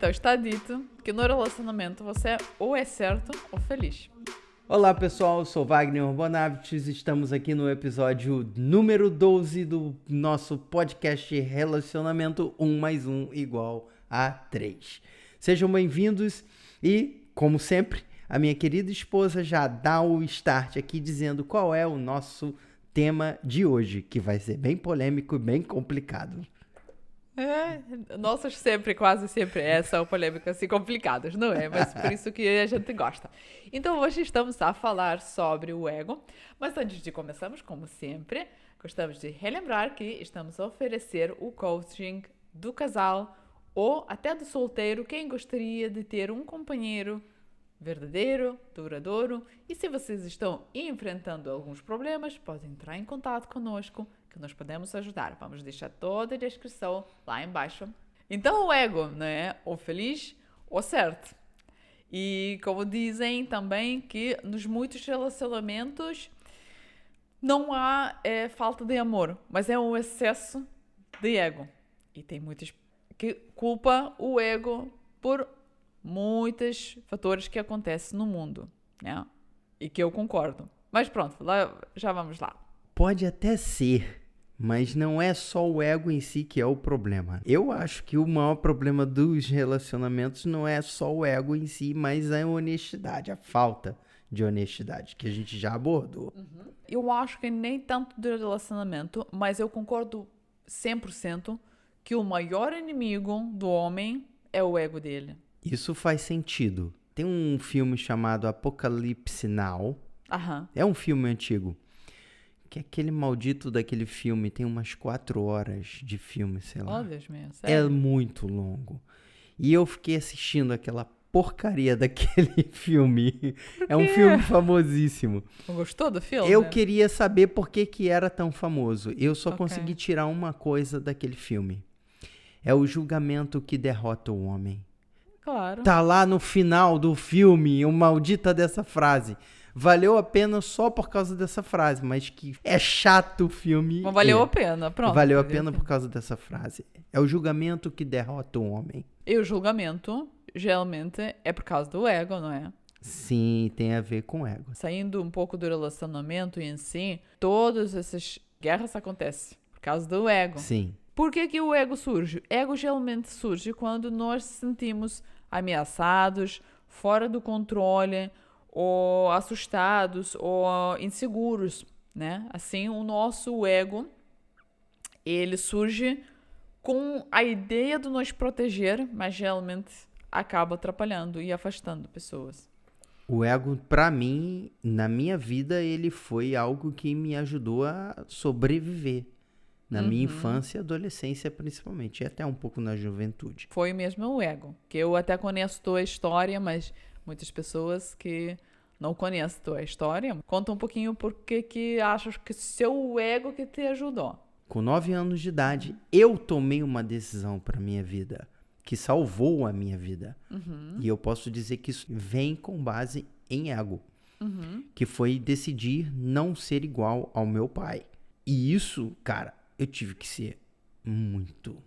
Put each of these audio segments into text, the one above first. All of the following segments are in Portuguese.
Então está dito que no relacionamento você ou é certo ou feliz. Olá pessoal, eu sou Wagner Urbonavites, estamos aqui no episódio número 12 do nosso podcast Relacionamento 1 mais 1 igual a 3. Sejam bem-vindos e, como sempre, a minha querida esposa já dá o start aqui dizendo qual é o nosso tema de hoje, que vai ser bem polêmico e bem complicado. Nossas quase sempre são polêmicas e complicadas, não é? Mas por isso que a gente gosta. Então hoje estamos a falar sobre o ego, mas antes de começarmos, como sempre, gostamos de relembrar que estamos a oferecer o coaching do casal ou até do solteiro, quem gostaria de ter um companheiro verdadeiro, duradouro, e se vocês estão enfrentando alguns problemas, podem entrar em contato conosco que nós podemos ajudar. Vamos deixar toda a descrição lá embaixo. Então o ego, né? Ou feliz ou certo. E como dizem também que nos muitos relacionamentos não há falta de amor, mas é um excesso de ego. E tem muitos que culpam o ego por muitos fatores que acontecem no mundo, né? E que eu concordo. Mas pronto, já vamos lá. Pode até ser, mas não é só o ego em si que é o problema. Eu acho que o maior problema dos relacionamentos não é só o ego em si, mas a honestidade, a falta de honestidade, que a gente já abordou. Eu acho que nem tanto do relacionamento, mas eu concordo 100% que o maior inimigo do homem é o ego dele. Isso faz sentido. Tem um filme chamado Apocalipse Now. Aham. É um filme antigo. Que aquele maldito daquele filme tem umas 4 horas de filme, sei lá. Oh, Deus meu, É sério? muito longo. E eu fiquei assistindo aquela porcaria daquele filme. É um filme famosíssimo. Gostou do filme? Eu queria saber por que era tão famoso. Eu só Ok. consegui tirar uma coisa daquele filme. É o julgamento que derrota o homem. Claro. Tá lá no final do filme, o maldita dessa frase. Valeu a pena só por causa dessa frase, mas que é chato o filme. Mas valeu a pena, pronto. Valeu a pena por causa dessa frase. É o julgamento que derrota o homem. E o julgamento, geralmente, é por causa do ego, não é? Sim, tem a ver com ego. Saindo um pouco do relacionamento em si, todas essas guerras acontecem por causa do ego. Sim. Por que o ego surge? Ego geralmente surge quando nós nos sentimos ameaçados, fora do controle, ou assustados, ou inseguros, né? Assim, o nosso ego, ele surge com a ideia de nos proteger, mas geralmente acaba atrapalhando e afastando pessoas. O ego, pra mim, na minha vida, ele foi algo que me ajudou a sobreviver. Na minha infância e adolescência, principalmente. E até um pouco na juventude. Foi mesmo o ego, que eu até conheço tua história, mas muitas pessoas que não conhecem tua história, conta um pouquinho por que achas que seu ego que te ajudou. Com 9 anos de idade, eu tomei uma decisão para minha vida, que salvou a minha vida. E eu posso dizer que isso vem com base em ego, que foi decidir não ser igual ao meu pai. E isso, cara, eu tive que ser muito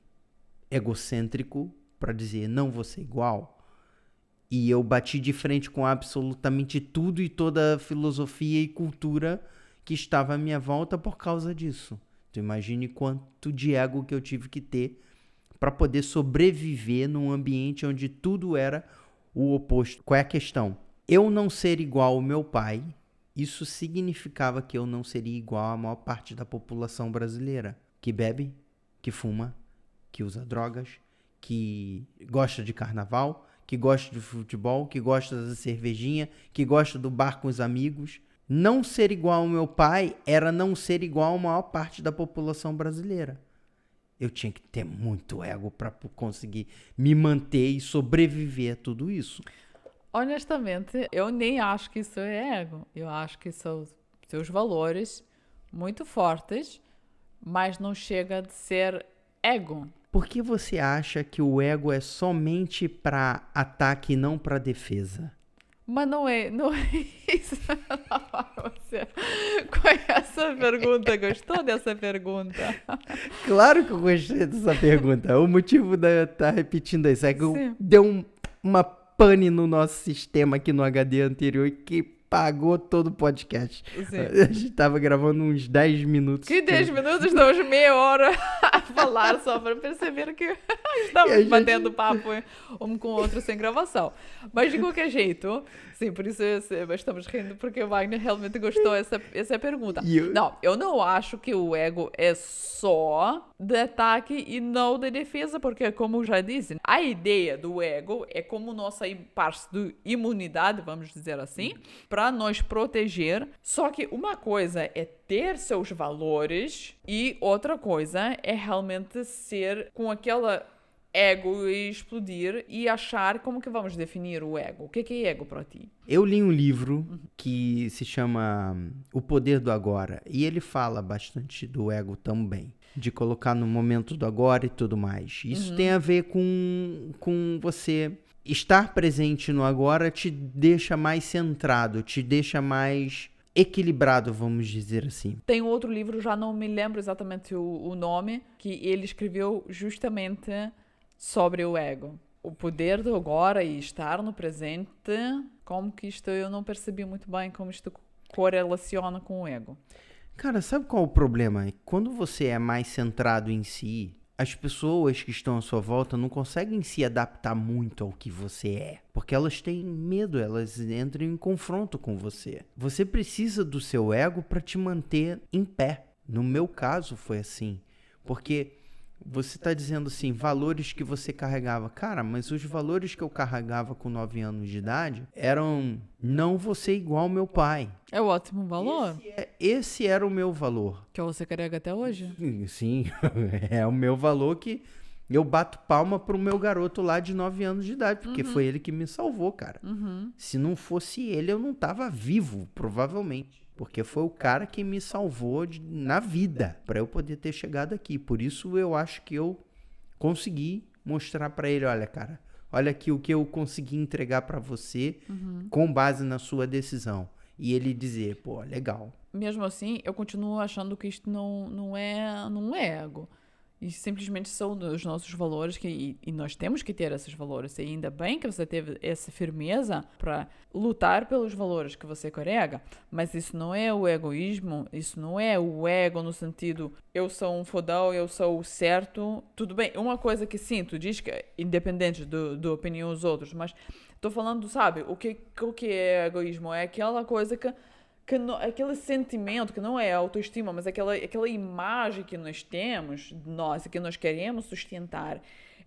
egocêntrico para dizer não vou ser igual. E eu bati de frente com absolutamente tudo e toda a filosofia e cultura que estava à minha volta por causa disso. Tu imagine quanto de ego que eu tive que ter para poder sobreviver num ambiente onde tudo era o oposto. Qual é a questão? Eu não ser igual ao meu pai, isso significava que eu não seria igual à maior parte da população brasileira, que bebe, que fuma, que usa drogas, que gosta de carnaval, que gosta de futebol, que gosta da cervejinha, que gosta do bar com os amigos. Não ser igual ao meu pai era não ser igual à maior parte da população brasileira. Eu tinha que ter muito ego para conseguir me manter e sobreviver a tudo isso. Honestamente, eu nem acho que isso é ego. Eu acho que são seus valores muito fortes, mas não chega de ser ego. Por que você acha que o ego é somente para ataque e não para defesa? Mas não é isso. Você conhece a pergunta? Gostou dessa pergunta? Claro que eu gostei dessa pergunta. O motivo de eu estar repetindo isso é que Sim. deu uma pane no nosso sistema aqui no HD anterior que pagou todo o podcast. Sim. A gente tava gravando uns 10 minutos. Que 10 minutos, estamos meia hora a falar só para perceber que estamos batendo papo um com o outro sem gravação. Mas de qualquer jeito, sim, por isso estamos rindo, porque o Wagner realmente gostou essa pergunta. Não, eu não acho que o ego é só de ataque e não de defesa, porque, como eu já disse, a ideia do ego é como nossa parte de imunidade, vamos dizer assim, para nos proteger. Só que uma coisa é ter seus valores e outra coisa é realmente ser com aquela ego e explodir e achar como que vamos definir o ego. O que é ego para ti? Eu li um livro que se chama O Poder do Agora e ele fala bastante do ego também, de colocar no momento do agora e tudo mais. Isso tem a ver com você estar presente no agora, te deixa mais centrado, te deixa mais equilibrado, vamos dizer assim. Tem outro livro, já não me lembro exatamente o nome, que ele escreveu justamente sobre o ego. O poder do agora e estar no presente, como que isto eu não percebi muito bem como isto correlaciona com o ego. Cara, sabe qual é o problema? Quando você é mais centrado em si, as pessoas que estão à sua volta não conseguem se adaptar muito ao que você é, porque elas têm medo, elas entram em confronto com você. Você precisa do seu ego para te manter em pé. No meu caso foi assim, porque você está dizendo assim, valores que você carregava. Cara, mas os valores que eu carregava com 9 anos de idade eram não vou ser igual ao meu pai. É um ótimo valor. Esse era o meu valor. Que você carrega até hoje? Sim, é o meu valor que eu bato palma pro meu garoto lá de 9 anos de idade, porque foi ele que me salvou, cara. Se não fosse ele, eu não tava vivo, provavelmente. Porque foi o cara que me salvou na vida para eu poder ter chegado aqui. Por isso eu acho que eu consegui mostrar para ele, olha, cara, olha aqui o que eu consegui entregar para você com base na sua decisão. E ele dizer, pô, legal. Mesmo assim, eu continuo achando que isto não é ego. E simplesmente são os nossos valores e nós temos que ter esses valores. E ainda bem que você teve essa firmeza para lutar pelos valores que você carrega. Mas isso não é o egoísmo, isso não é o ego no sentido eu sou um fodão, eu sou o certo. Tudo bem, uma coisa que sim, tu diz que é independente da opinião dos outros, mas estou falando, sabe, o que é egoísmo? É aquela coisa que aquele sentimento que não é autoestima, mas aquela imagem que nós temos de nós e que nós queremos sustentar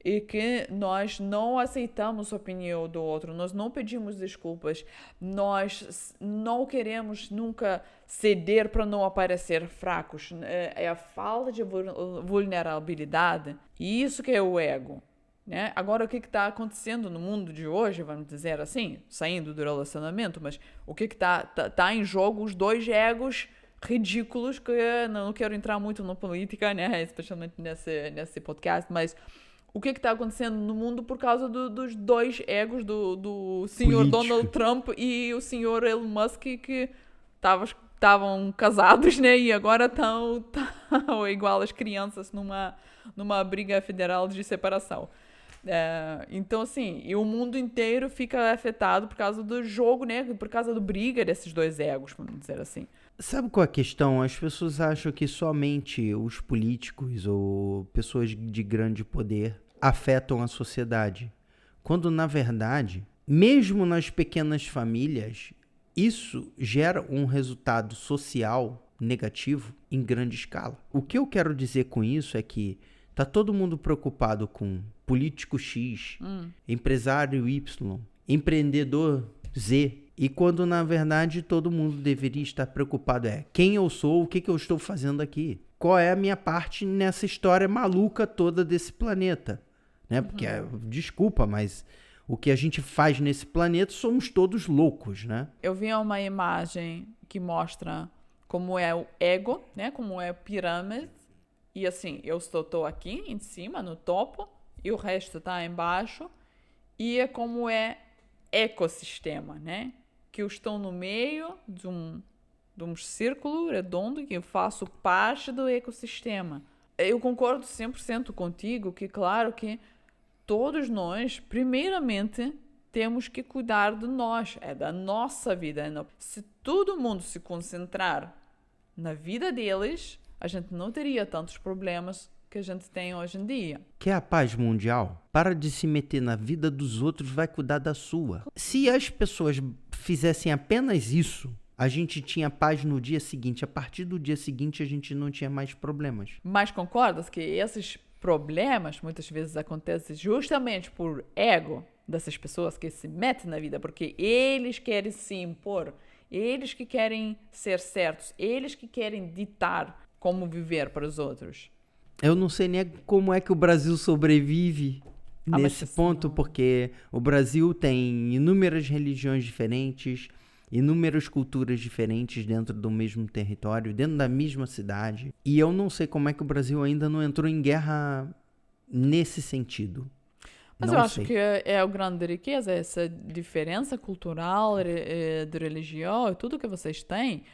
e que nós não aceitamos a opinião do outro, nós não pedimos desculpas, nós não queremos nunca ceder para não aparecer fracos. É a falta de vulnerabilidade e isso que é o ego. Né? Agora, o que está acontecendo no mundo de hoje, vamos dizer assim, saindo do relacionamento, mas o que tá em jogo, os dois egos ridículos, que eu não quero entrar muito na política, né? Especialmente nesse podcast, mas o que está acontecendo no mundo por causa dos dois egos do senhor Donald Trump e o senhor Elon Musk, que estavam casados, né? E agora estão igual as crianças numa briga federal de separação. Então, assim, e o mundo inteiro fica afetado por causa do jogo, né? Por causa do briga desses dois egos, vamos dizer assim. Sabe qual é a questão? As pessoas acham que somente os políticos ou pessoas de grande poder afetam a sociedade. Quando, na verdade, mesmo nas pequenas famílias, isso gera um resultado social negativo em grande escala. O que eu quero dizer com isso é que tá todo mundo preocupado com político X, empresário Y, empreendedor Z. E quando, na verdade, todo mundo deveria estar preocupado quem eu sou, o que eu estou fazendo aqui. Qual é a minha parte nessa história maluca toda desse planeta. Né? Porque, desculpa, mas o que a gente faz nesse planeta somos todos loucos, né? Eu vi uma imagem que mostra como é o ego, né? Como é a pirâmide. E assim, eu estou aqui em cima, no topo, e o resto está embaixo. E é como é ecossistema, né? Que eu estou no meio de um círculo redondo que eu faço parte do ecossistema. Eu concordo 100% contigo que, claro, que todos nós, primeiramente, temos que cuidar de nós, é da nossa vida. Se todo mundo se concentrar na vida deles, a gente não teria tantos problemas que a gente tem hoje em dia. Quer a paz mundial? Para de se meter na vida dos outros, vai cuidar da sua. Se as pessoas fizessem apenas isso, a gente tinha paz no dia seguinte. A partir do dia seguinte, a gente não tinha mais problemas. Mas concordas que esses problemas muitas vezes acontecem justamente por ego dessas pessoas que se metem na vida, porque eles querem se impor, eles que querem ser certos, eles que querem ditar como viver para os outros. Eu não sei nem como é que o Brasil sobrevive nesse ponto, não. porque o Brasil tem inúmeras religiões diferentes, inúmeras culturas diferentes dentro do mesmo território, dentro da mesma cidade. E eu não sei como é que o Brasil ainda não entrou em guerra nesse sentido. Mas não eu acho sei. que é a grande riqueza, essa diferença cultural, de religião e tudo que vocês têm,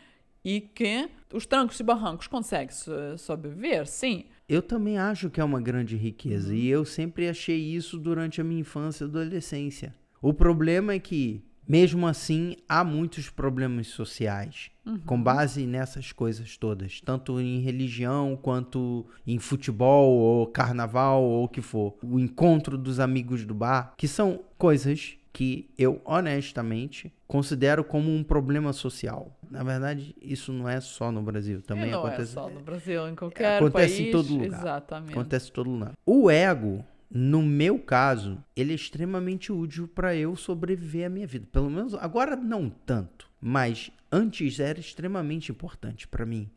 e que os trancos e barrancos conseguem sobreviver, sim. Eu também acho que é uma grande riqueza, e eu sempre achei isso durante a minha infância e adolescência. O problema é que, mesmo assim, há muitos problemas sociais, com base nessas coisas todas, tanto em religião, quanto em futebol, ou carnaval, ou o que for. O encontro dos amigos do bar, que são coisas que eu, honestamente, considero como um problema social. Na verdade, isso não é só no Brasil, também não acontece... é só no Brasil, em qualquer Acontece país. em todo lugar. Exatamente. Acontece em todo lugar. O ego, no meu caso, ele é extremamente útil para eu sobreviver à minha vida. Pelo menos agora não tanto, mas antes era extremamente importante para mim.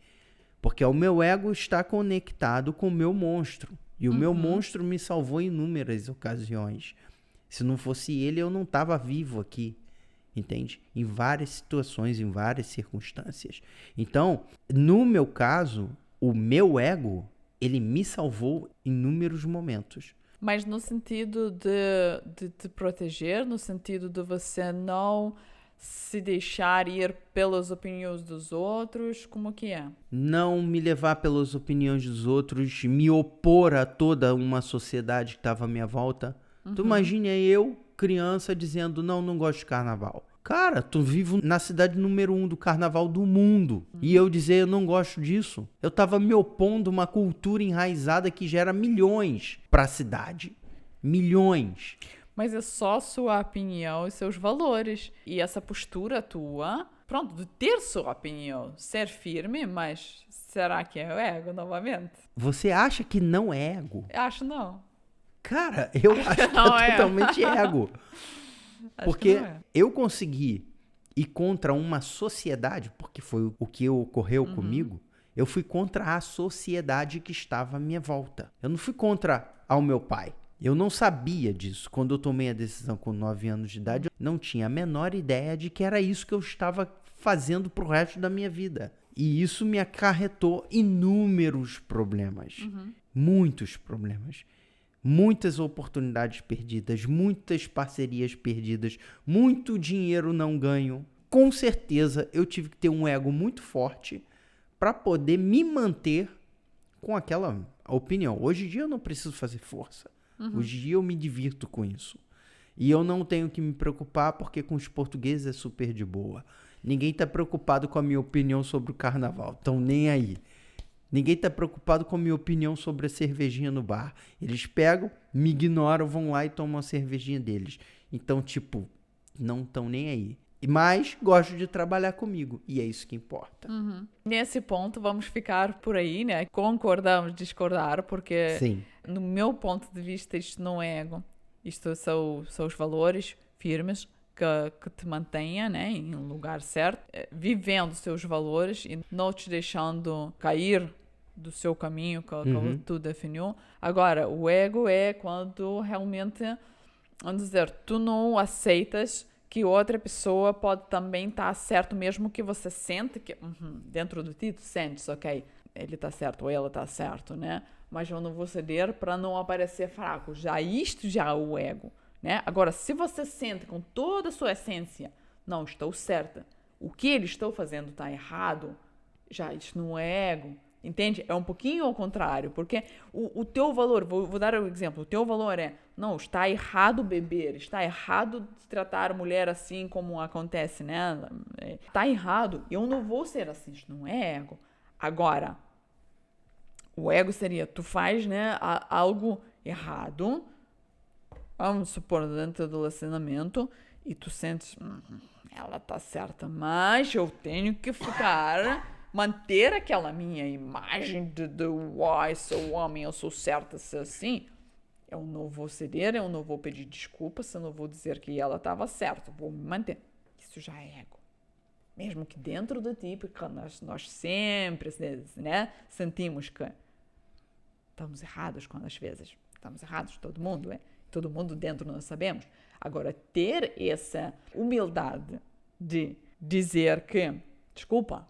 Porque o meu ego está conectado com o meu monstro. E o meu monstro me salvou em inúmeras ocasiões. Se não fosse ele, eu não estava vivo aqui. Entende? Em várias situações, em várias circunstâncias. Então, no meu caso, o meu ego, ele me salvou em inúmeros momentos. Mas no sentido de te proteger, no sentido de você não se deixar ir pelas opiniões dos outros, como que é? Não me levar pelas opiniões dos outros, me opor a toda uma sociedade que estava à minha volta. Tu imagina eu, criança, dizendo, não gosto de carnaval. Cara, tu vivo na cidade número 1 do carnaval do mundo. E eu dizer, eu não gosto disso. Eu tava me opondo a uma cultura enraizada que gera milhões pra cidade. Milhões. Mas é só sua opinião e seus valores. E essa postura tua, pronto, de ter sua opinião, ser firme, mas será que é o ego novamente? Você acha que não é ego? Eu acho não. Cara, eu acho que Não é é. totalmente ego. Acho Porque que não é. eu consegui ir contra uma sociedade, porque foi o que ocorreu comigo, eu fui contra a sociedade que estava à minha volta. Eu não fui contra ao meu pai. Eu não sabia disso. Quando eu tomei a decisão com 9 anos de idade, eu não tinha a menor ideia de que era isso que eu estava fazendo pro resto da minha vida. E isso me acarretou inúmeros problemas. Muitos problemas. Muitas oportunidades perdidas, muitas parcerias perdidas, muito dinheiro não ganho. Com certeza eu tive que ter um ego muito forte para poder me manter com aquela opinião. Hoje em dia eu não preciso fazer força. Hoje em dia eu me divirto com isso. E eu não tenho que me preocupar porque com os portugueses é super de boa. Ninguém está preocupado com a minha opinião sobre o carnaval. Estão nem aí. Ninguém tá preocupado com a minha opinião sobre a cervejinha no bar. Eles pegam, me ignoram, vão lá e tomam a cervejinha deles. Então, tipo, não estão nem aí. Mas gostam de trabalhar comigo. E é isso que importa. Nesse ponto, vamos ficar por aí, né? Concordamos, discordar, porque Sim. no meu ponto de vista isto não é ego. Isto são os valores firmes que te mantenha, né, em um lugar certo, vivendo seus valores e não te deixando cair do seu caminho que tu definiu. Agora, o ego é quando realmente, vamos dizer, tu não aceitas que outra pessoa pode também estar certo, mesmo que você sente que dentro de ti tu sentes, ok, ele está certo ou ela está certo, né? Mas eu não vou ceder para não aparecer fraco. Isto já é o ego. né? Agora, se você sente com toda a sua essência, não, estou certa, o que eles estão fazendo está errado, já isso não é ego, entende? É um pouquinho ao contrário, porque o teu valor, vou dar um exemplo, o teu valor é, não, está errado beber, está errado tratar a mulher assim como acontece, né? Está errado, eu não vou ser assim, isso não é ego. Agora, o ego seria, tu faz, né, algo errado, vamos supor, dentro do relacionamento, e tu sentes, ela tá certa, mas eu tenho que manter aquela minha imagem sou homem, eu sou certa, se assim, eu não vou ceder, eu não vou pedir desculpas, eu não vou dizer que ela estava certa, vou me manter. Isso já é ego. Mesmo que dentro de ti, porque nós sempre, né, sentimos que estamos errados às vezes. Estamos errados, todo mundo, todo mundo dentro nós sabemos. Agora, ter essa humildade de dizer que, desculpa,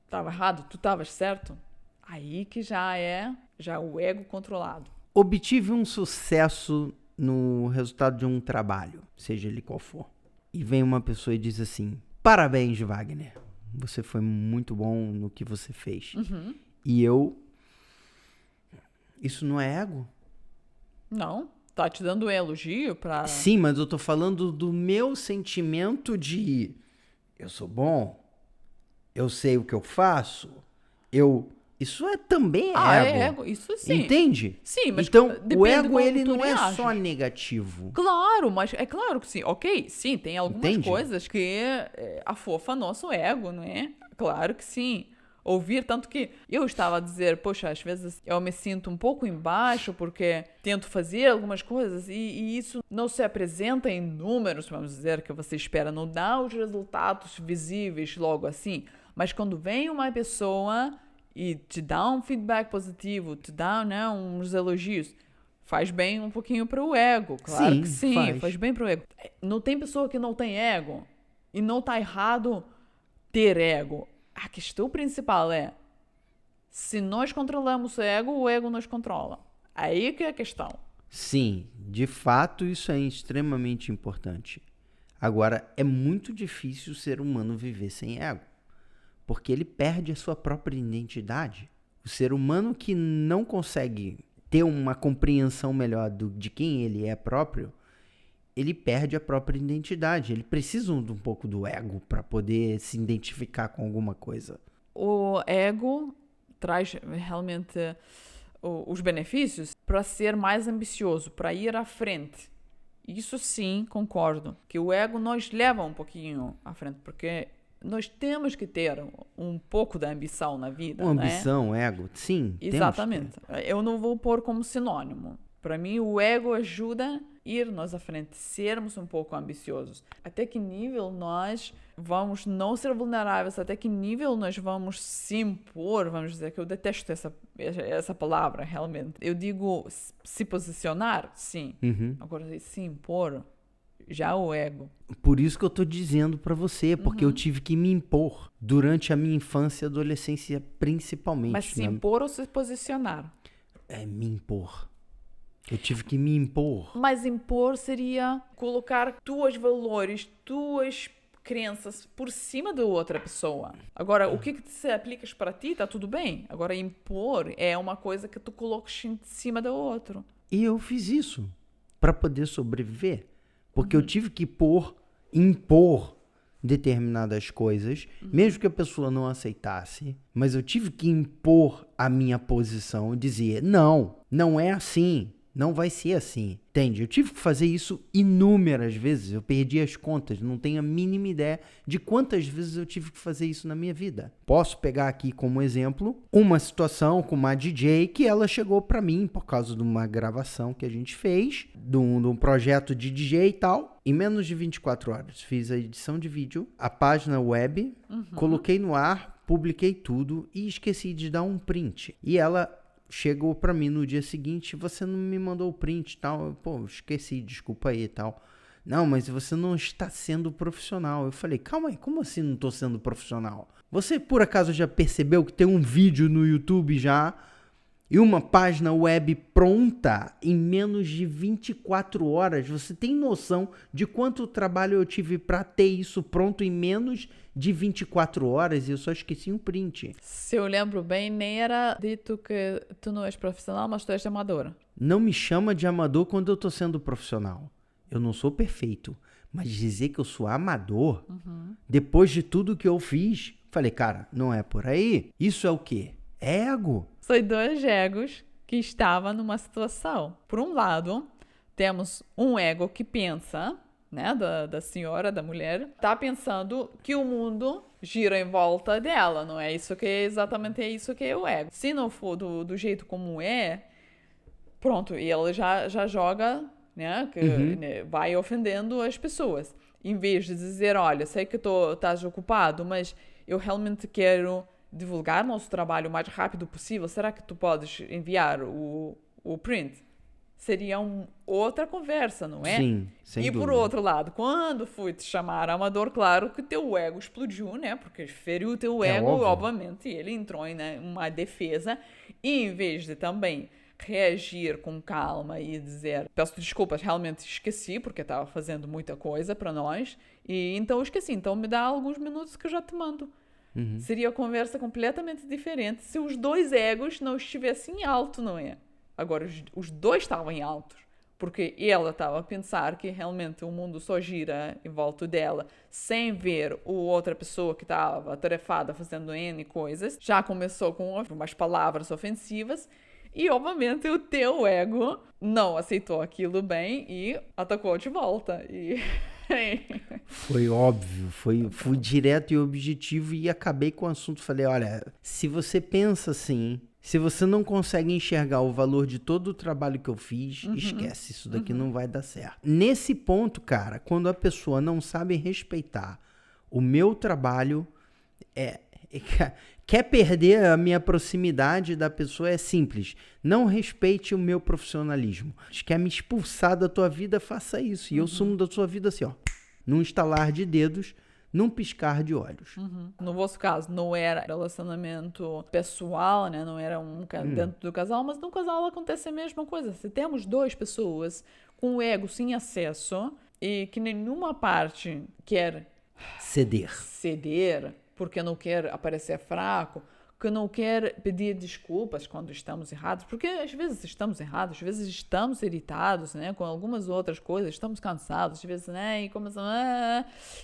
estava errado, tu estavas certo, aí que já é o ego controlado. Obtive um sucesso no resultado de um trabalho, seja ele qual for. E vem uma pessoa e diz assim, parabéns, Wagner, você foi muito bom no que você fez. Uhum. E isso não é ego? Não, tá te dando um elogio pra... Sim, mas eu tô falando do meu sentimento de eu sou bom, eu sei o que eu faço, isso também é ego. É ego, isso sim. Entende? Sim, mas então, depende o ego, como ele tu não é reages. só negativo. Claro, mas é claro que sim. Ok, sim, tem algumas Entende? coisas que afofa nosso ego, não é? Claro que sim. Ouvir, tanto que eu estava a dizer, poxa, às vezes eu me sinto um pouco embaixo porque tento fazer algumas coisas e isso não se apresenta em números, vamos dizer, que você espera, não dá os resultados visíveis logo assim. Mas quando vem uma pessoa e te dá um feedback positivo, te dá, né, uns elogios, faz bem um pouquinho para o ego, claro que sim, faz bem para o ego. Não tem pessoa que não tem ego e não tá errado ter ego. A questão principal é, se nós controlamos o ego nos controla. Aí que é a questão. Sim, de fato isso é extremamente importante. Agora, é muito difícil o ser humano viver sem ego, porque ele perde a sua própria identidade. O ser humano que não consegue ter uma compreensão melhor de quem ele é próprio, ele perde a própria identidade. Ele precisa de um pouco do ego para poder se identificar com alguma coisa. O ego traz realmente os benefícios para ser mais ambicioso, para ir à frente. Isso sim, concordo, que o ego nos leva um pouquinho à frente, porque nós temos que ter um pouco da ambição na vida, Uma né? ambição, ego, sim. Exatamente. Eu não vou pôr como sinônimo. Para mim, o ego ajuda a ir-nos à frente, sermos um pouco ambiciosos. Até que nível nós vamos não ser vulneráveis, até que nível nós vamos se impor, vamos dizer, que eu detesto essa palavra, realmente. Eu digo se posicionar, sim. Uhum. Agora, se impor, já o ego. Por isso que eu tô dizendo pra você, porque eu tive que me impor durante a minha infância e adolescência, principalmente. Mas se impor ou se posicionar? É me impor. Eu tive que me impor. Mas impor seria colocar tuas valores, tuas crenças por cima da outra pessoa. Agora, o que se aplicas para ti, tá tudo bem. Agora, impor é uma coisa que tu colocas em cima do outro. E eu fiz isso para poder sobreviver. Porque eu tive que impor determinadas coisas, mesmo que a pessoa não aceitasse, mas eu tive que impor a minha posição e dizer, não é assim. Não vai ser assim, entende? Eu tive que fazer isso inúmeras vezes, eu perdi as contas, não tenho a mínima ideia de quantas vezes eu tive que fazer isso na minha vida. Posso pegar aqui como exemplo uma situação com uma DJ que ela chegou pra mim por causa de uma gravação que a gente fez, de um projeto de DJ e tal. Em menos de 24 horas fiz a edição de vídeo, a página web, coloquei no ar, publiquei tudo e esqueci de dar um print. E ela chegou pra mim no dia seguinte, você não me mandou o print e tal. Pô, esqueci, desculpa aí e tal. Não, mas você não está sendo profissional. Eu falei, calma aí, como assim não estou sendo profissional? Você por acaso já percebeu que tem um vídeo no YouTube já e uma página web pronta em menos de 24 horas. Você tem noção de quanto trabalho eu tive para ter isso pronto em menos de 24 horas? E eu só esqueci um print. Se eu lembro bem, nem era dito que tu não és profissional, mas tu és amador. Não me chama de amador quando eu tô sendo profissional. Eu não sou perfeito. Mas dizer que eu sou amador, depois de tudo que eu fiz, falei, cara, não é por aí. Isso é o quê? Ego. São dois egos que estavam numa situação. Por um lado, temos um ego que pensa, né, da senhora, da mulher, tá pensando que o mundo gira em volta dela, não é isso que exatamente é isso que é o ego. Se não for do jeito como é, pronto, e ela já joga, né, que né, vai ofendendo as pessoas. Em vez de dizer, olha, sei que estás ocupado, mas eu realmente quero divulgar nosso trabalho o mais rápido possível, será que tu podes enviar o print? Seria outra conversa, não é? Sim, sem dúvida. Por outro lado, quando fui te chamar amador, claro que teu ego explodiu, né? Porque feriu o teu ego, óbvio. obviamente, e ele entrou em uma defesa, e em vez de também reagir com calma e dizer, peço desculpas, realmente esqueci, porque estava fazendo muita coisa para nós, e então esqueci, então me dá alguns minutos que eu já te mando. Seria uma conversa completamente diferente se os dois egos não estivessem alto, não é? Agora, os dois estavam em altos, porque ela estava a pensar que realmente o mundo só gira em volta dela, sem ver outra pessoa que estava atarefada fazendo N coisas. Já começou com umas palavras ofensivas e, obviamente, o teu ego não aceitou aquilo bem e atacou de volta. Foi óbvio, fui direto e objetivo e acabei com o assunto. Falei, olha, se você pensa assim, se você não consegue enxergar o valor de todo o trabalho que eu fiz, esquece, isso daqui não vai dar certo. Nesse ponto, cara, quando a pessoa não sabe respeitar o meu trabalho, quer perder a minha proximidade da pessoa, é simples. Não respeite o meu profissionalismo. Quer me expulsar da tua vida, faça isso. E eu sumo da sua vida assim, ó, num estalar de dedos, num piscar de olhos. No vosso caso, não era relacionamento pessoal, né? Não era dentro do casal, mas no casal acontece a mesma coisa. Se temos duas pessoas com o ego sem acesso e que nenhuma parte quer ceder porque não quer aparecer fraco, que não quer pedir desculpas quando estamos errados, porque às vezes estamos errados, às vezes estamos irritados, né, com algumas outras coisas, estamos cansados, às vezes, né, e começamos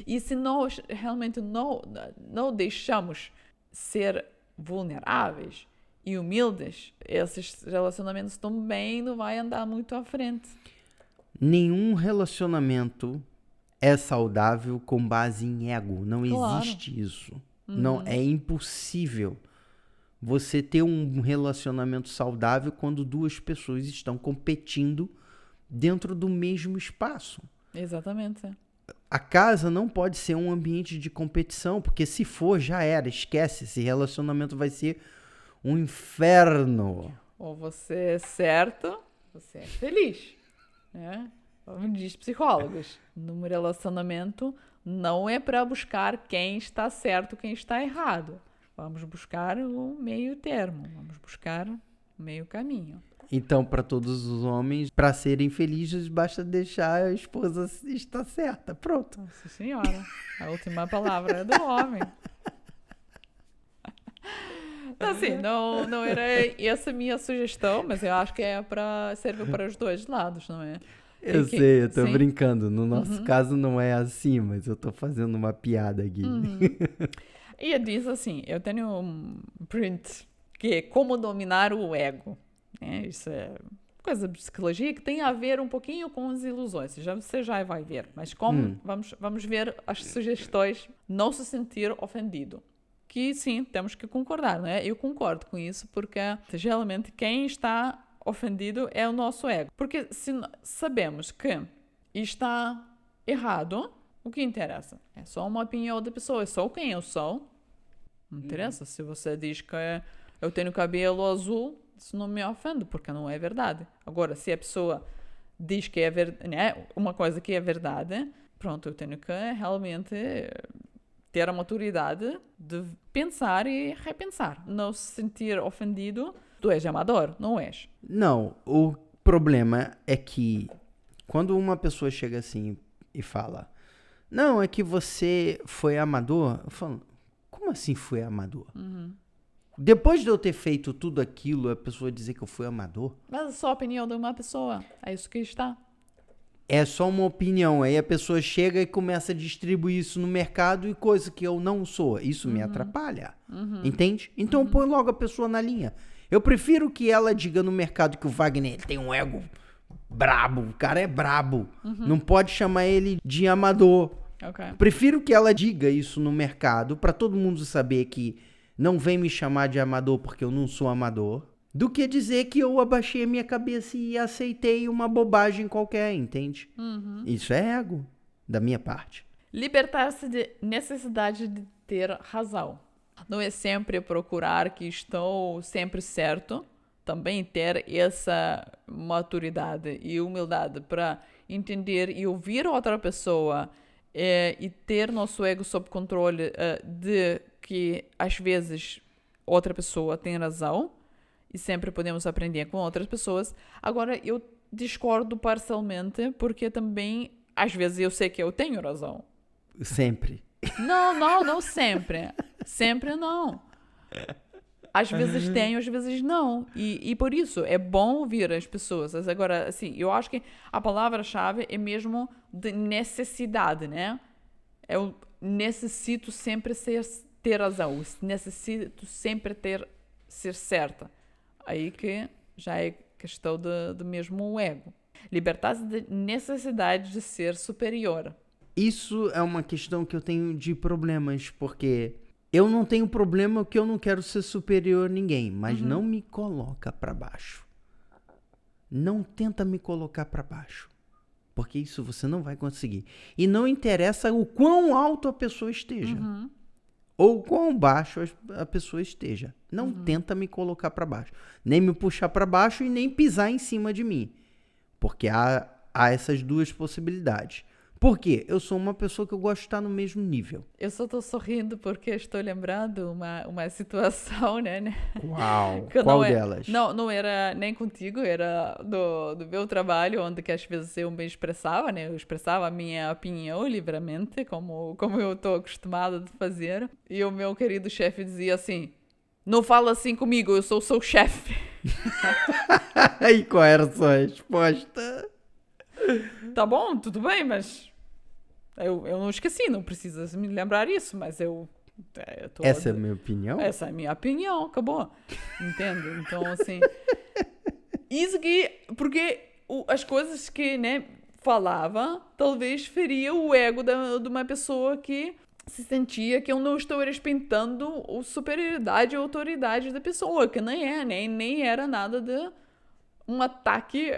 e se nós realmente não deixamos ser vulneráveis e humildes, esses relacionamentos também não vai andar muito à frente. Nenhum relacionamento é saudável com base em ego. Não existe isso. Não, é impossível você ter um relacionamento saudável quando duas pessoas estão competindo dentro do mesmo espaço. Exatamente. A casa não pode ser um ambiente de competição, porque se for, já era. Esquece, esse relacionamento vai ser um inferno. Ou você é certo, você é feliz, né? Como diz psicólogos, num relacionamento não é para buscar quem está certo, quem está errado. Vamos buscar o meio termo, vamos buscar o meio caminho. Então, para todos os homens, para serem felizes, basta deixar a esposa estar certa. Pronto. Nossa senhora, a última palavra é do homem. Assim, não era essa minha sugestão, mas eu acho que serve para os dois lados, não é? Eu sei, eu tô brincando. No nosso caso não é assim, mas eu tô fazendo uma piada aqui. E diz assim, eu tenho um print que é como dominar o ego. Isso é coisa de psicologia que tem a ver um pouquinho com as ilusões. Você já vai ver. Mas como vamos ver as sugestões, não se sentir ofendido. Que sim, temos que concordar, não é? Eu concordo com isso, porque geralmente quem está ofendido é o nosso ego. Porque se sabemos que está errado, o que interessa? É só uma opinião da pessoa, é só quem eu sou. Não interessa. Se você diz que eu tenho cabelo azul, isso não me ofende, porque não é verdade. Agora, se a pessoa diz que é né, uma coisa que é verdade, pronto, eu tenho que realmente ter a maturidade de pensar e repensar. Não se sentir ofendido Tu és amador? Não és. Não, o problema é que quando uma pessoa chega assim e fala, não, é que você foi amador, eu falo, como assim foi amador? Depois de eu ter feito tudo aquilo, a pessoa dizer que eu fui amador? Mas é só a opinião de uma pessoa. É isso que está. É só uma opinião. Aí a pessoa chega e começa a distribuir isso no mercado e coisa que eu não sou. Isso me atrapalha. Entende? Então põe logo a pessoa na linha. Eu prefiro que ela diga no mercado que o Wagner ele tem um ego brabo. O cara é brabo. Não pode chamar ele de amador. Ok. Prefiro que ela diga isso no mercado para todo mundo saber que não vem me chamar de amador porque eu não sou amador, do que dizer que eu abaixei a minha cabeça e aceitei uma bobagem qualquer, entende? Isso é ego da minha parte. Libertar-se de necessidade de ter razão. Não é sempre procurar que estou sempre certo. Também ter essa maturidade e humildade para entender e ouvir outra pessoa e ter nosso ego sob controle de que às vezes outra pessoa tem razão e sempre podemos aprender com outras pessoas. Agora, eu discordo parcialmente porque também às vezes eu sei que eu tenho razão. Sempre. Não sempre. Sempre não. Às vezes tenho, às vezes não. E por isso é bom ouvir as pessoas. Agora, assim, eu acho que a palavra-chave é mesmo de necessidade, né? Eu necessito sempre ter razão. Necessito sempre ser certa. Aí que já é questão de mesmo o ego. Libertar-se da necessidade de ser superior. Isso é uma questão que eu tenho de problemas, porque eu não tenho problema que eu não quero ser superior a ninguém, mas não me coloca pra baixo. Não tenta me colocar pra baixo, porque isso você não vai conseguir. E não interessa o quão alto a pessoa esteja, ou quão baixo a pessoa esteja. Não tenta me colocar pra baixo, nem me puxar pra baixo e nem pisar em cima de mim, porque há essas duas possibilidades. Por quê? Eu sou uma pessoa que eu gosto de estar no mesmo nível. Eu só estou sorrindo porque estou lembrando uma situação, né? Uau! Que Qual não delas? Não era nem contigo, era do meu trabalho, onde que às vezes eu me expressava, né? Eu expressava a minha opinião livremente, como eu estou acostumada de fazer. E o meu querido chefe dizia assim, não fala assim comigo, eu sou o seu chefe. E qual era a sua resposta? Tá bom, tudo bem, mas eu não esqueci, não precisa me lembrar isso, mas Essa é a minha opinião? Essa é a minha opinião, acabou. Entende? Então, assim... Isso que... Porque as coisas que, né, falava, talvez feria o ego de uma pessoa que se sentia que eu não estou respeitando a superioridade e a autoridade da pessoa, que nem era nada de um ataque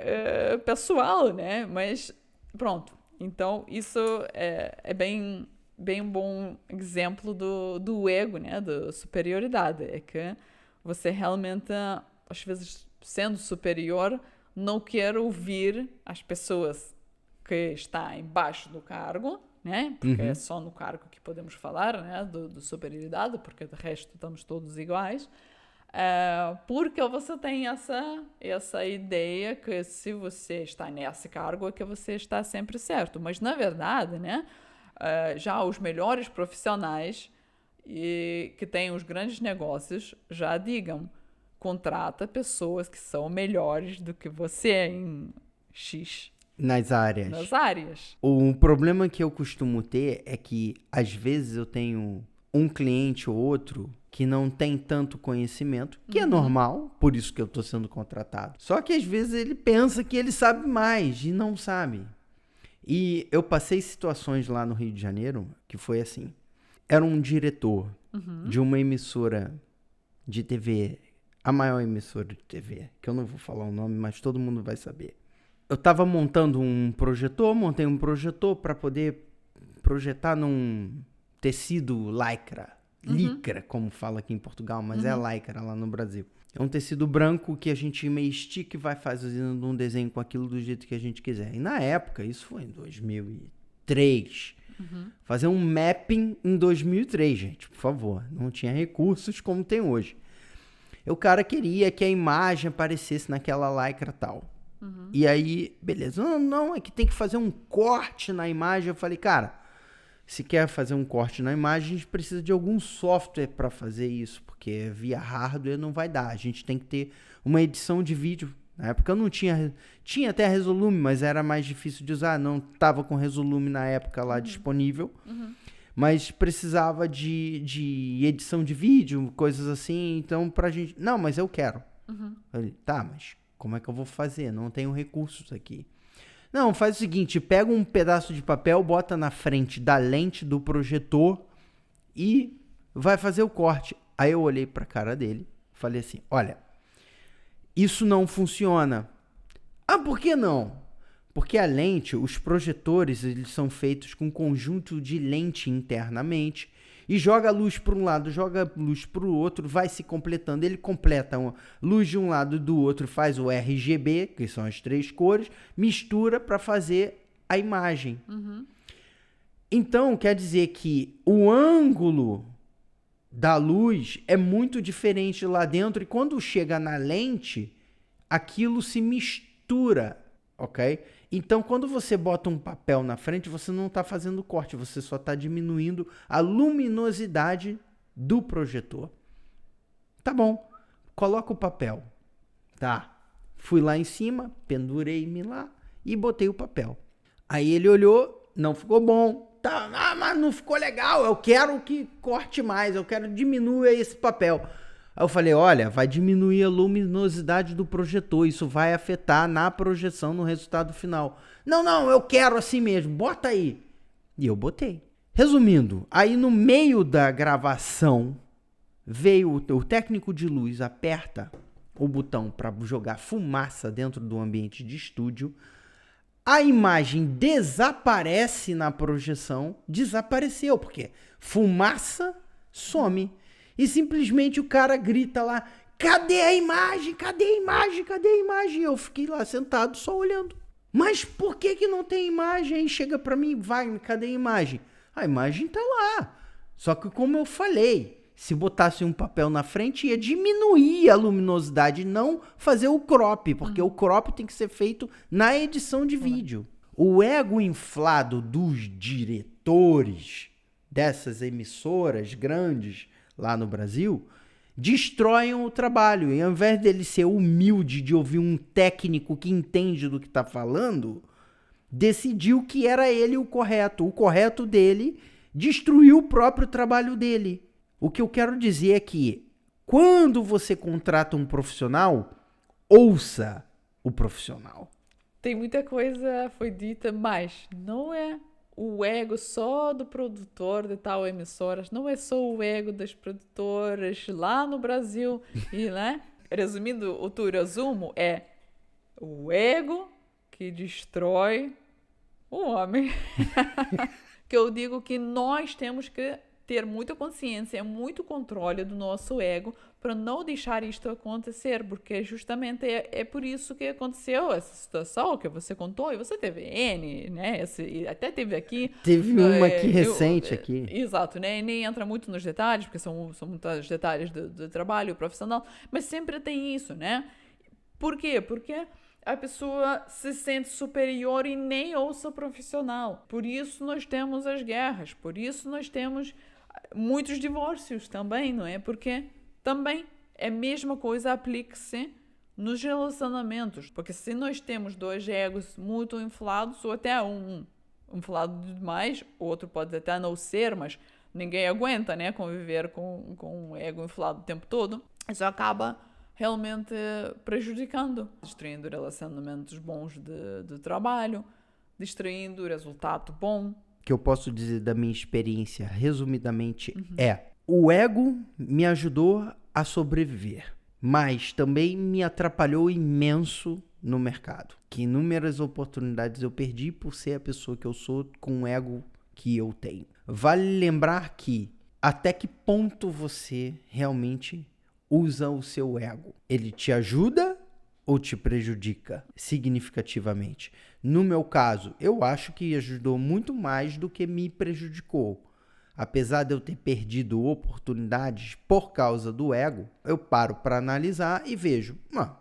pessoal, né? Mas, pronto. Então, isso é bem um bom exemplo do ego, né? Da superioridade. É que você realmente, às vezes, sendo superior, não quer ouvir as pessoas que estão embaixo do cargo, né? Porque é só no cargo que podemos falar, né? Do superioridade, porque de resto estamos todos iguais. Porque você tem essa ideia que se você está nesse cargo é que você está sempre certo. Mas, na verdade, né, já os melhores profissionais que têm os grandes negócios já digam, contrata pessoas que são melhores do que você em X. Nas áreas. Nas áreas. O problema que eu costumo ter é que, às vezes, eu tenho um cliente ou outro que não tem tanto conhecimento, que é normal, por isso que eu estou sendo contratado. Só que às vezes ele pensa que ele sabe mais e não sabe. E eu passei situações lá no Rio de Janeiro que foi assim. Era um diretor de uma emissora de TV, a maior emissora de TV, que eu não vou falar o nome, mas todo mundo vai saber. Eu estava montando montei um projetor para poder projetar num tecido licra, como fala aqui em Portugal, mas é lycra lá no Brasil. É um tecido branco que a gente meio estica e vai fazendo um desenho com aquilo do jeito que a gente quiser. E na época, isso foi em 2003. Fazer um mapping em 2003, gente, por favor. Não tinha recursos como tem hoje. O cara queria que a imagem aparecesse naquela lycra tal. E aí, beleza. Não, é que tem que fazer um corte na imagem. Eu falei, cara, se quer fazer um corte na imagem, a gente precisa de algum software para fazer isso, porque via hardware não vai dar. A gente tem que ter uma edição de vídeo. Na época eu não tinha até Resolume, mas era mais difícil de usar. Não estava com Resolume na época lá disponível. Mas precisava de edição de vídeo, coisas assim. Então, pra gente... Não, mas eu quero. Eu falei, tá, mas como é que eu vou fazer? Não tenho recursos aqui. Não, faz o seguinte, pega um pedaço de papel, bota na frente da lente do projetor e vai fazer o corte. Aí eu olhei pra cara dele, falei assim, olha, isso não funciona. Ah, por que não? Porque a lente, os projetores, eles são feitos com um conjunto de lente internamente e joga luz para um lado, joga luz para o outro, vai se completando. Ele completa uma luz de um lado e do outro, faz o RGB, que são as 3 cores, mistura para fazer a imagem. Então, quer dizer que o ângulo da luz é muito diferente lá dentro e quando chega na lente, aquilo se mistura, ok? Então, quando você bota um papel na frente, você não está fazendo corte, você só está diminuindo a luminosidade do projetor. Tá bom, coloca o papel. Tá, fui lá em cima, pendurei-me lá e botei o papel. Aí ele olhou, não ficou bom. Tá, mas não ficou legal, eu quero que corte mais, eu quero diminuir esse papel. Aí eu falei, olha, vai diminuir a luminosidade do projetor, isso vai afetar na projeção, no resultado final. Não, eu quero assim mesmo, bota aí. E eu botei. Resumindo, aí no meio da gravação, veio o técnico de luz, aperta o botão para jogar fumaça dentro do ambiente de estúdio, a imagem desaparece na projeção, desapareceu, porque fumaça some. E simplesmente o cara grita lá, cadê a imagem? Cadê a imagem? Cadê a imagem? Eu fiquei lá sentado só olhando. Mas por que não tem imagem? Aí chega pra mim, vai, cadê a imagem? A imagem tá lá. Só que como eu falei, se botasse um papel na frente ia diminuir a luminosidade, não fazer o crop, porque o crop tem que ser feito na edição de vídeo. O ego inflado dos diretores dessas emissoras grandes lá no Brasil, destroem o trabalho. E ao invés dele ser humilde de ouvir um técnico que entende do que está falando, decidiu que era ele o correto. O correto dele destruiu o próprio trabalho dele. O que eu quero dizer é que quando você contrata um profissional, ouça o profissional. Tem muita coisa foi dita, mas não é o ego só do produtor de tal emissora, não é só o ego das produtoras lá no Brasil. E, né? Resumindo, o teu resumo é o ego que destrói o homem. Que eu digo que nós temos que ter muita consciência, muito controle do nosso ego para não deixar isto acontecer, porque justamente é por isso que aconteceu essa situação que você contou, e você teve N, né? Até teve aqui... Teve uma aqui recente aqui. Exato, né? E nem entra muito nos detalhes, porque são muitos detalhes do trabalho profissional, mas sempre tem isso, né? Por quê? Porque a pessoa se sente superior e nem ouça o profissional. Por isso nós temos as guerras, por isso nós temos muitos divórcios também, não é? Porque também é a mesma coisa, aplica-se nos relacionamentos. Porque se nós temos 2 egos muito inflados, ou até um inflado demais, o outro pode até não ser, mas ninguém aguenta, né? Conviver com um ego inflado o tempo todo. Isso acaba realmente prejudicando, destruindo relacionamentos bons de trabalho, destruindo o resultado bom. Que eu posso dizer da minha experiência, resumidamente, o ego me ajudou a sobreviver, mas também me atrapalhou imenso no mercado. Que inúmeras oportunidades eu perdi por ser a pessoa que eu sou com o ego que eu tenho. Vale lembrar que até que ponto você realmente usa o seu ego? Ele te ajuda ou te prejudica significativamente? No meu caso, eu acho que ajudou muito mais do que me prejudicou. apesar de eu ter perdido oportunidades por causa do ego, eu paro para analisar e vejo,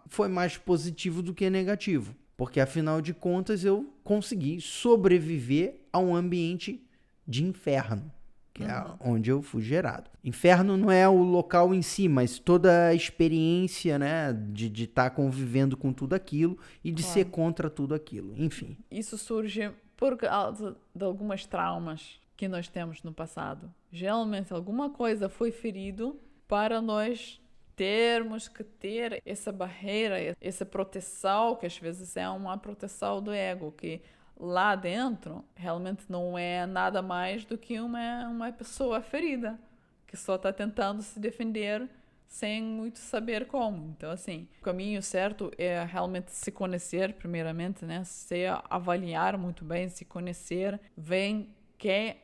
foi mais positivo do que negativo. Porque, afinal de contas, eu consegui sobreviver a um ambiente de inferno, que é onde eu fui gerado. Inferno não é o local em si, mas toda a experiência, né, de estar convivendo com tudo aquilo e de ser contra tudo aquilo. Enfim. Isso surge por causa de algumas traumas que nós temos no passado. Geralmente, alguma coisa foi ferido para nós termos que ter essa barreira, essa proteção, que às vezes é uma proteção do ego, que lá dentro realmente não é nada mais do que uma pessoa ferida, que só está tentando se defender sem muito saber como. Então, assim, o caminho certo é realmente se conhecer, primeiramente, né? Se avaliar muito bem, se conhecer, ver quem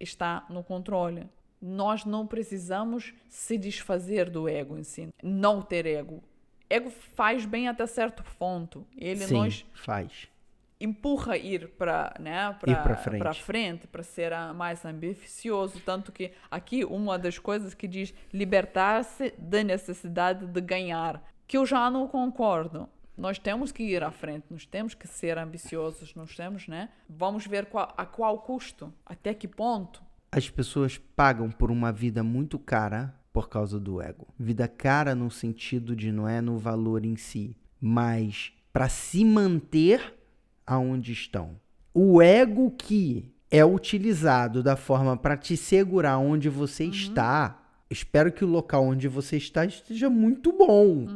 está no controle. Nós não precisamos se desfazer do ego em si, não ter ego. Ego faz bem até certo ponto. Ele nos faz. Empurra a ir para frente, para ser mais ambicioso. Tanto que aqui uma das coisas que diz libertar-se da necessidade de ganhar, que eu já não concordo. Nós temos que ir à frente, nós temos que ser ambiciosos, nós temos, né? Vamos ver a qual custo, até que ponto. As pessoas pagam por uma vida muito cara por causa do ego. Vida cara no sentido de não é no valor em si, mas para se manter aonde estão. O ego que é utilizado da forma para te segurar onde você está, espero que o local onde você está esteja muito bom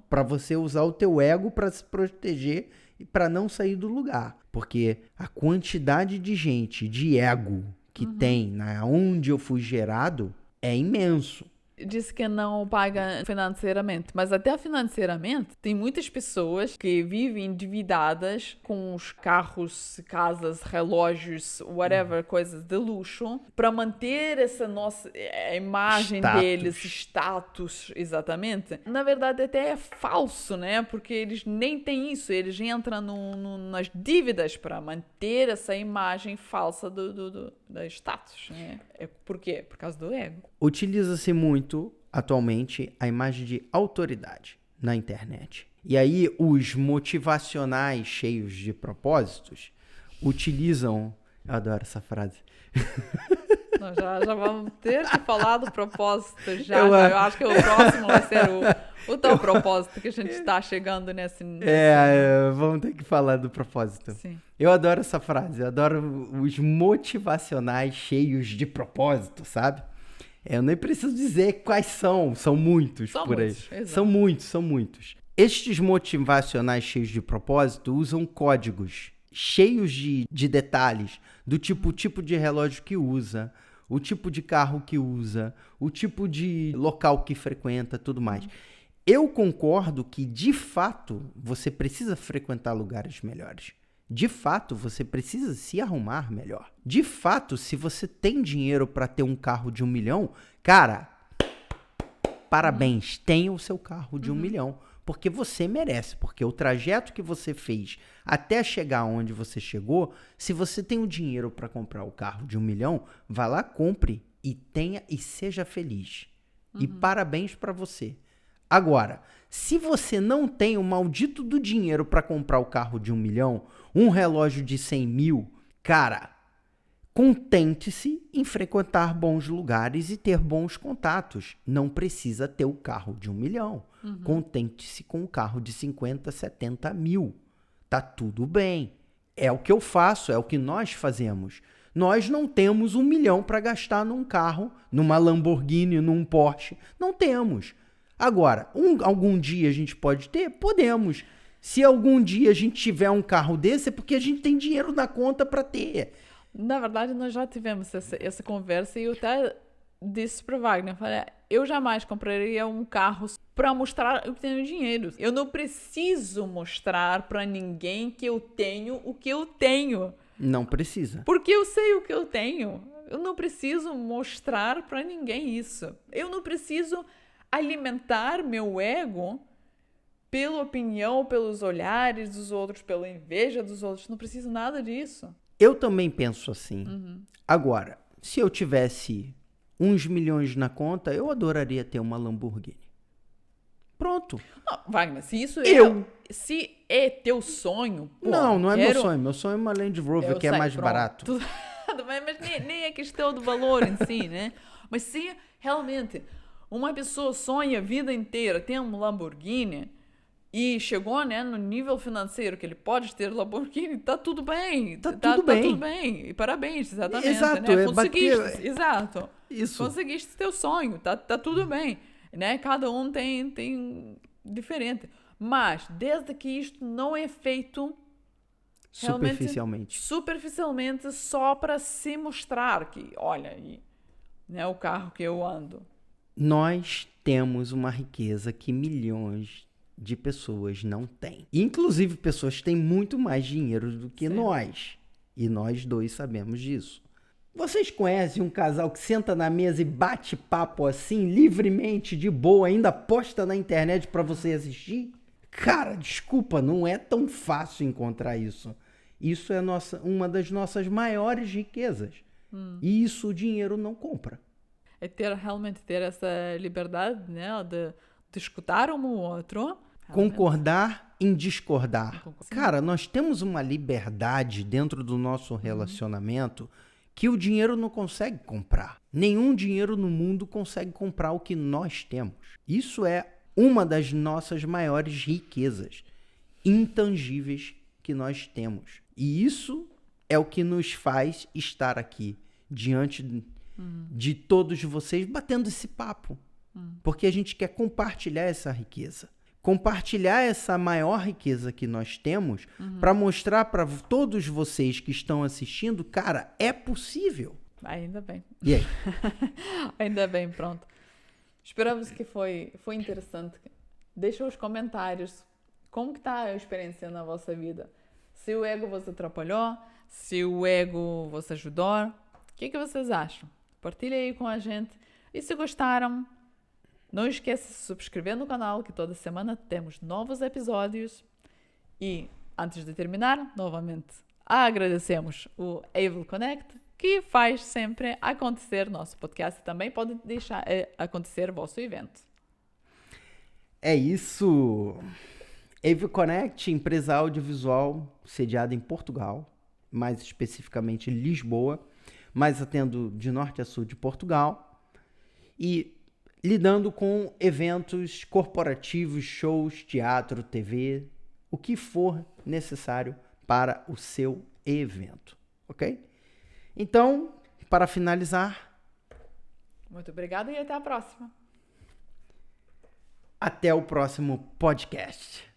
para você usar o teu ego para se proteger e para não sair do lugar. Porque a quantidade de gente, de ego que tem onde eu fui gerado é imenso. Diz que não paga financeiramente, mas até financeiramente tem muitas pessoas que vivem endividadas com os carros, casas, relógios, whatever, coisas de luxo, para manter essa nossa imagem deles, status, exatamente. Na verdade até é falso, né? Porque eles nem têm isso, eles entram nas dívidas para manter essa imagem falsa do status, né? Por quê? Por causa do ego. Utiliza-se muito, atualmente, a imagem de autoridade na internet. E aí, os motivacionais cheios de propósitos utilizam... Eu adoro essa frase. Nós já vamos ter que falar do propósito já. Eu acho que o próximo vai ser o teu propósito, que a gente está chegando nesse... Vamos ter que falar do propósito. Sim. Eu adoro essa frase, eu adoro os motivacionais cheios de propósito, sabe? Eu nem preciso dizer quais são muitos por aí. São muitos. Estes motivacionais cheios de propósito usam códigos cheios de detalhes, do tipo de relógio que usa, o tipo de carro que usa, o tipo de local que frequenta, tudo mais. Eu concordo que, de fato, você precisa frequentar lugares melhores. De fato, você precisa se arrumar melhor. De fato, se você tem dinheiro para ter um carro de 1 milhão, cara, parabéns, tenha o seu carro de 1 milhão. Porque você merece, porque o trajeto que você fez até chegar onde você chegou, se você tem o dinheiro para comprar o carro de 1 milhão, vá lá, compre e tenha e seja feliz. E parabéns para você. Agora, se você não tem o maldito do dinheiro para comprar o carro de 1 milhão, um relógio de 100 mil, cara, contente-se em frequentar bons lugares e ter bons contatos. Não precisa ter o carro de 1 milhão. Contente-se com o carro de 50, 70 mil. Tá tudo bem. É o que eu faço, é o que nós fazemos. Nós não temos 1 milhão para gastar num carro, numa Lamborghini, num Porsche. Não temos. Agora, algum dia a gente pode ter? Podemos. Se algum dia a gente tiver um carro desse, é porque a gente tem dinheiro na conta para ter. Na verdade, nós já tivemos essa conversa e eu até disse para Wagner, falei, eu jamais compraria um carro para mostrar que eu tenho dinheiro. Eu não preciso mostrar para ninguém que eu tenho o que eu tenho. Não precisa. Porque eu sei o que eu tenho. Eu não preciso mostrar para ninguém isso. Eu não preciso alimentar meu ego pela opinião, pelos olhares dos outros, pela inveja dos outros. Não preciso nada disso. Eu também penso assim. Agora, se eu tivesse uns milhões na conta, eu adoraria ter uma Lamborghini. Pronto. Não, Wagner, se isso se é teu sonho... Pô, não é meu sonho. Meu sonho é uma Land Rover, que é mais pronto. barato. Tudo bem, mas nem é questão do valor em si, né? Mas se realmente uma pessoa sonha a vida inteira ter um Lamborghini e chegou, né, no nível financeiro que ele pode ter Lamborghini, tá tudo bem. Tá tudo bem. E parabéns, exatamente. Exato, né? Conseguiste, exato. Isso. Conseguiste teu sonho, tá tudo bem. Né? Cada um tem diferente. Mas, desde que isto não é feito superficialmente só para se mostrar que, olha aí, né, o carro que eu ando. Nós temos uma riqueza que milhões de pessoas não têm. Inclusive, pessoas que têm muito mais dinheiro do que nós. E nós dois sabemos disso. Vocês conhecem um casal que senta na mesa e bate papo assim, livremente, de boa, ainda posta na internet pra você assistir? Cara, desculpa, não é tão fácil encontrar isso. Isso é uma das nossas maiores riquezas. E isso o dinheiro não compra. É realmente ter essa liberdade, né, de escutar um ao outro. Concordar em discordar. Cara, nós temos uma liberdade dentro do nosso relacionamento que o dinheiro não consegue comprar. Nenhum dinheiro no mundo consegue comprar o que nós temos. Isso é uma das nossas maiores riquezas intangíveis que nós temos. E isso é o que nos faz estar aqui diante de todos vocês batendo esse papo. Porque a gente quer compartilhar essa riqueza. Compartilhar essa maior riqueza que nós temos para mostrar para todos vocês que estão assistindo, cara, é possível. Ainda bem. E aí? Ainda bem, pronto. Esperamos que foi interessante. Deixa os comentários. Como que tá a experiência na vossa vida? Se o ego vos atrapalhou, se o ego vos ajudou, o que vocês acham? Partilha aí com a gente. E se gostaram, não esqueça de se subscrever no canal, que toda semana temos novos episódios. E, antes de terminar, novamente, agradecemos o Evil Connect, que faz sempre acontecer nosso podcast. Também pode deixar acontecer vosso evento. É isso. Evil Connect, empresa audiovisual sediada em Portugal, mais especificamente Lisboa, mas atendo de norte a sul de Portugal. E lidando com eventos corporativos, shows, teatro, TV, o que for necessário para o seu evento, ok? Então, para finalizar... Muito obrigada e até a próxima. Até o próximo podcast.